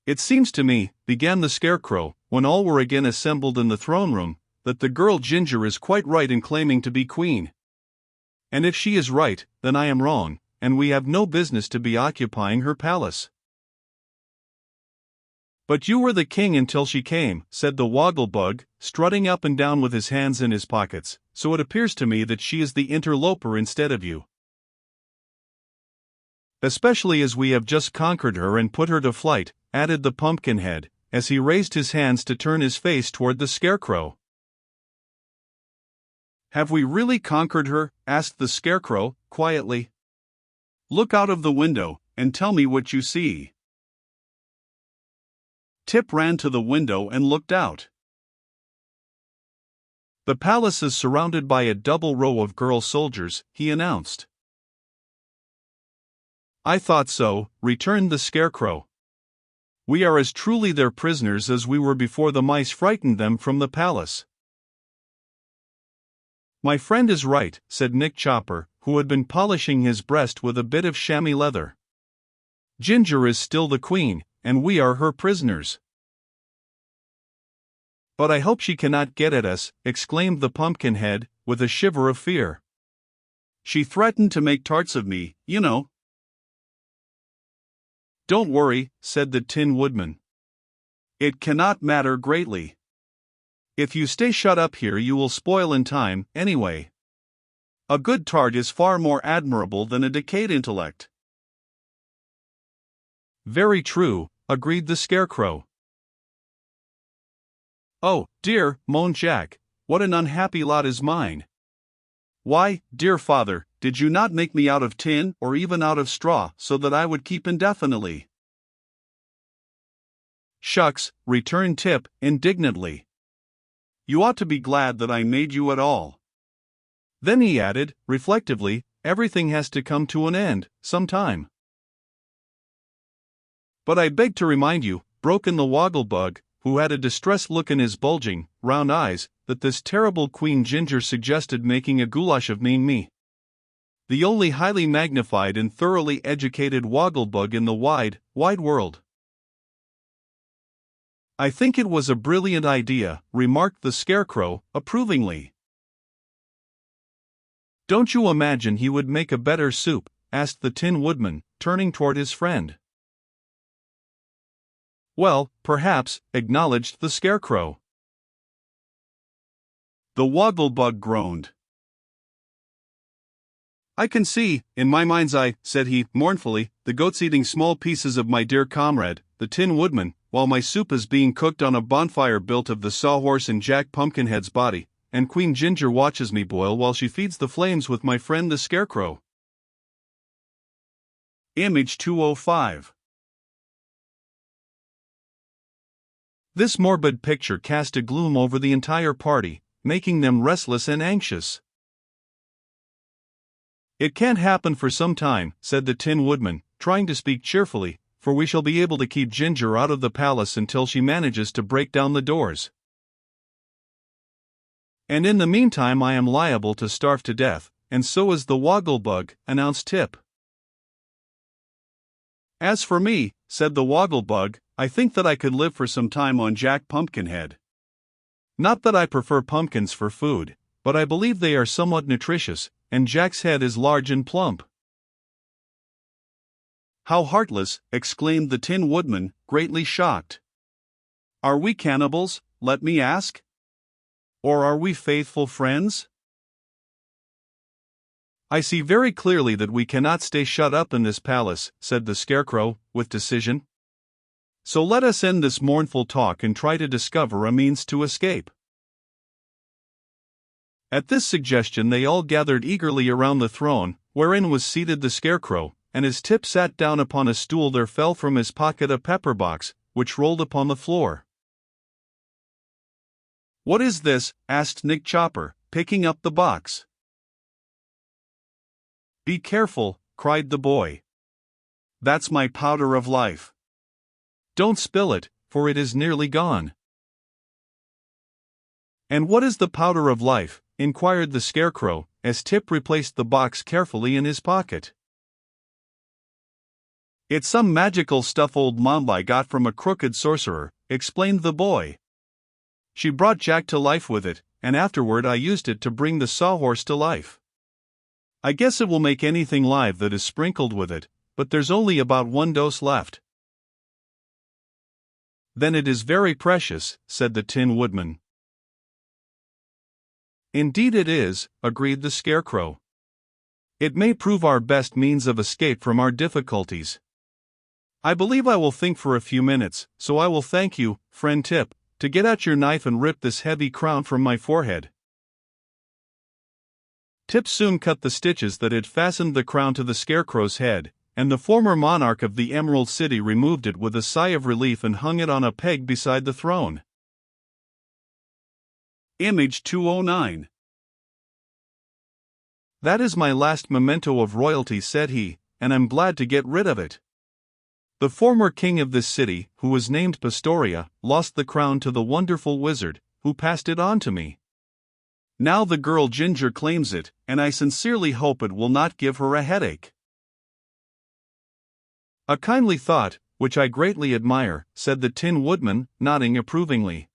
"It seems to me," began the Scarecrow, when all were again assembled in the throne room, "that the girl Ginger is quite right in claiming to be queen. And if she is right, then I am wrong, and we have no business to be occupying her palace." "But you were the king until she came," said the Woggle-Bug, strutting up and down with his hands in his pockets, "so it appears to me that she is the interloper instead of you. Especially as we have just conquered her and put her to flight," added the Pumpkinhead, as he raised his hands to turn his face toward the Scarecrow. "Have we really conquered her?" asked the Scarecrow, quietly. "Look out of the window, and tell me what you see." Tip ran to the window and looked out. "The palace is surrounded by a double row of girl soldiers," he announced. "I thought so," returned the Scarecrow. "We are as truly their prisoners as we were before the mice frightened them from the palace." "My friend is right," said Nick Chopper, who had been polishing his breast with a bit of chamois leather. "Ginger is still the queen, and we are her prisoners." "But I hope she cannot get at us," exclaimed the Pumpkinhead, with a shiver of fear. "She threatened to make tarts of me, you know." "Don't worry," said the Tin Woodman. "It cannot matter greatly. If you stay shut up here you will spoil in time, anyway. A good tart is far more admirable than a decayed intellect." "Very true," agreed the Scarecrow. "Oh, dear," moaned Jack, "what an unhappy lot is mine. Why, dear father, did you not make me out of tin or even out of straw so that I would keep indefinitely?" "Shucks," returned Tip, indignantly. "You ought to be glad that I made you at all." Then he added, reflectively, "Everything has to come to an end, sometime." "But I beg to remind you," broke in the Woggle-Bug, who had a distressed look in his bulging, round eyes, "that this terrible Queen Ginger suggested making a goulash of me. The only highly magnified and thoroughly educated Woggle-Bug in the wide, wide world." "I think it was a brilliant idea," remarked the Scarecrow, approvingly. "Don't you imagine he would make a better soup?" asked the Tin Woodman, turning toward his friend. "Well, perhaps," acknowledged the Scarecrow. The Woggle-Bug groaned. "I can see, in my mind's eye," said he, mournfully, "the goats eating small pieces of my dear comrade, the Tin Woodman, while my soup is being cooked on a bonfire built of the Sawhorse and Jack Pumpkinhead's body, and Queen Ginger watches me boil while she feeds the flames with my friend the Scarecrow." Image 205. This morbid picture cast a gloom over the entire party, making them restless and anxious. "It can't happen for some time," said the Tin Woodman, trying to speak cheerfully, "for we shall be able to keep Ginger out of the palace until she manages to break down the doors. And in the meantime I am liable to starve to death, and so is the Woggle-Bug," announced Tip. "As for me," said the Woggle-Bug, "I think that I could live for some time on Jack Pumpkinhead. Not that I prefer pumpkins for food, but I believe they are somewhat nutritious, and Jack's head is large and plump." "How heartless!" exclaimed the Tin Woodman, greatly shocked. "Are we cannibals, let me ask? Or are we faithful friends?" "I see very clearly that we cannot stay shut up in this palace," said the Scarecrow, with decision. "So let us end this mournful talk and try to discover a means to escape." At this suggestion they all gathered eagerly around the throne, wherein was seated the Scarecrow, and as Tip sat down upon a stool there fell from his pocket a pepper box, which rolled upon the floor. "What is this?" asked Nick Chopper, picking up the box. "Be careful," cried the boy. "That's my powder of life. Don't spill it, for it is nearly gone." "And what is the powder of life?" inquired the Scarecrow, as Tip replaced the box carefully in his pocket. It's some magical stuff old Mombi got from a crooked sorcerer, explained the boy. She brought Jack to life with it, and afterward I used it to bring the sawhorse to life. I guess it will make anything live that is sprinkled with it, but there's only about 1 dose left. Then it is very precious, said the Tin Woodman. Indeed it is, agreed the Scarecrow. It may prove our best means of escape from our difficulties. I believe I will think for a few minutes, so I will thank you, friend Tip, to get out your knife and rip this heavy crown from my forehead. Tip soon cut the stitches that had fastened the crown to the Scarecrow's head, and the former monarch of the Emerald City removed it with a sigh of relief and hung it on a peg beside the throne. Image 209. That is my last memento of royalty, said he, and I'm glad to get rid of it. The former king of this city, who was named Pastoria, lost the crown to the wonderful wizard, who passed it on to me. Now the girl Ginger claims it, and I sincerely hope it will not give her a headache. A kindly thought, which I greatly admire, said the Tin Woodman, nodding approvingly.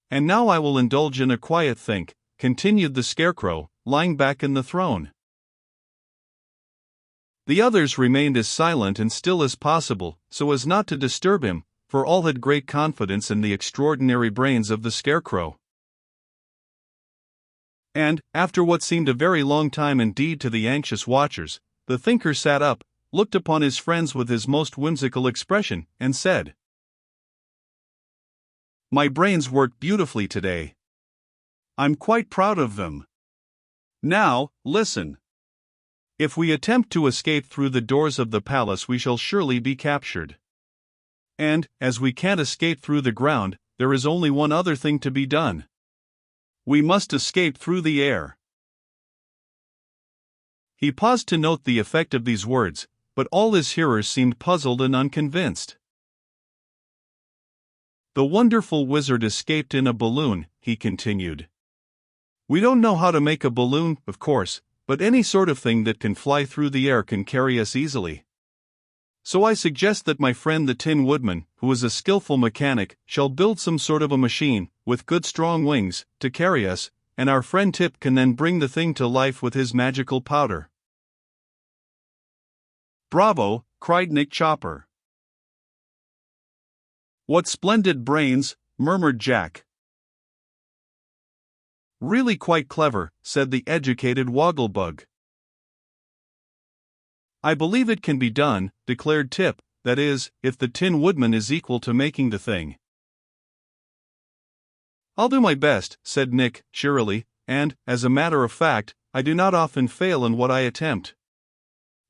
And now I will indulge in a quiet think, continued the Scarecrow, lying back in the throne. The others remained as silent and still as possible, so as not to disturb him, for all had great confidence in the extraordinary brains of the Scarecrow. And, after what seemed a very long time indeed to the anxious watchers, the thinker sat up, looked upon his friends with his most whimsical expression, and said, "My brains worked beautifully today. I'm quite proud of them. Now, listen. If we attempt to escape through the doors of the palace, we shall surely be captured. And, as we can't escape through the ground, there is only one other thing to be done. We must escape through the air." He paused to note the effect of these words, but all his hearers seemed puzzled and unconvinced. "The wonderful wizard escaped in a balloon," he continued. "We don't know how to make a balloon, of course, but any sort of thing that can fly through the air can carry us easily. So I suggest that my friend the Tin Woodman, who is a skillful mechanic, shall build some sort of a machine, with good strong wings, to carry us, and our friend Tip can then bring the thing to life with his magical powder." "Bravo!" cried Nick Chopper. "What splendid brains!" murmured Jack. "Really quite clever," said the educated Wogglebug. "I believe it can be done," declared Tip, "that is, if the Tin Woodman is equal to making the thing." "I'll do my best," said Nick, cheerily, "and, as a matter of fact, I do not often fail in what I attempt.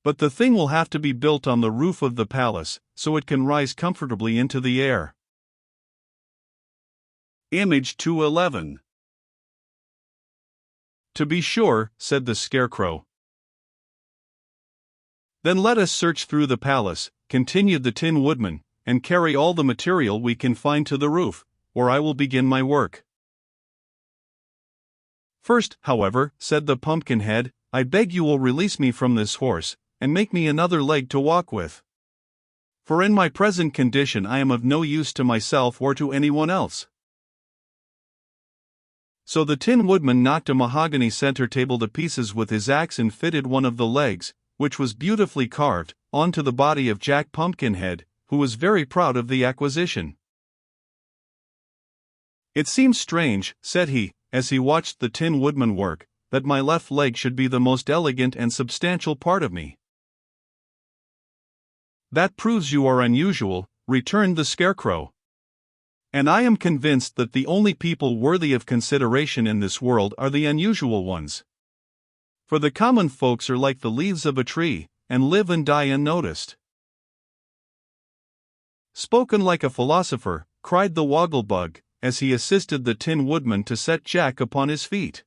But the thing will have to be built on the roof of the palace, so it can rise comfortably into the air." Image 211. "To be sure," said the Scarecrow. "Then let us search through the palace," continued the Tin Woodman, "and carry all the material we can find to the roof, or I will begin my work." "First, however," said the Pumpkinhead, "I beg you will release me from this horse, and make me another leg to walk with. For in my present condition I am of no use to myself or to anyone else." So the Tin Woodman knocked a mahogany center table to pieces with his axe and fitted one of the legs, which was beautifully carved, onto the body of Jack Pumpkinhead, who was very proud of the acquisition. "It seems strange," said he, as he watched the Tin Woodman work, "that my left leg should be the most elegant and substantial part of me." "That proves you are unusual," returned the Scarecrow. "And I am convinced that the only people worthy of consideration in this world are the unusual ones. For the common folks are like the leaves of a tree, and live and die unnoticed." "Spoken like a philosopher," cried the Wogglebug, as he assisted the Tin Woodman to set Jack upon his feet.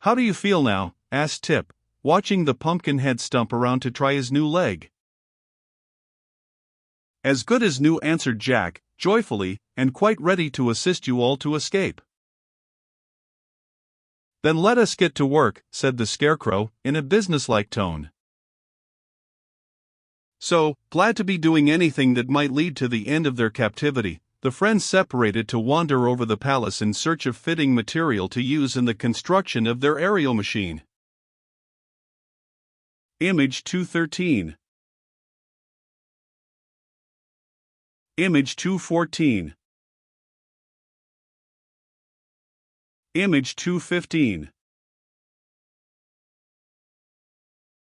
"How do you feel now?" asked Tip, watching the Pumpkinhead stump around to try his new leg. "As good as new," answered Jack, joyfully, "and quite ready to assist you all to escape." Then let us get to work, said the Scarecrow, in a businesslike tone. So, glad to be doing anything that might lead to the end of their captivity, the friends separated to wander over the palace in search of fitting material to use in the construction of their aerial machine. Image 213. Image 214. Image 215.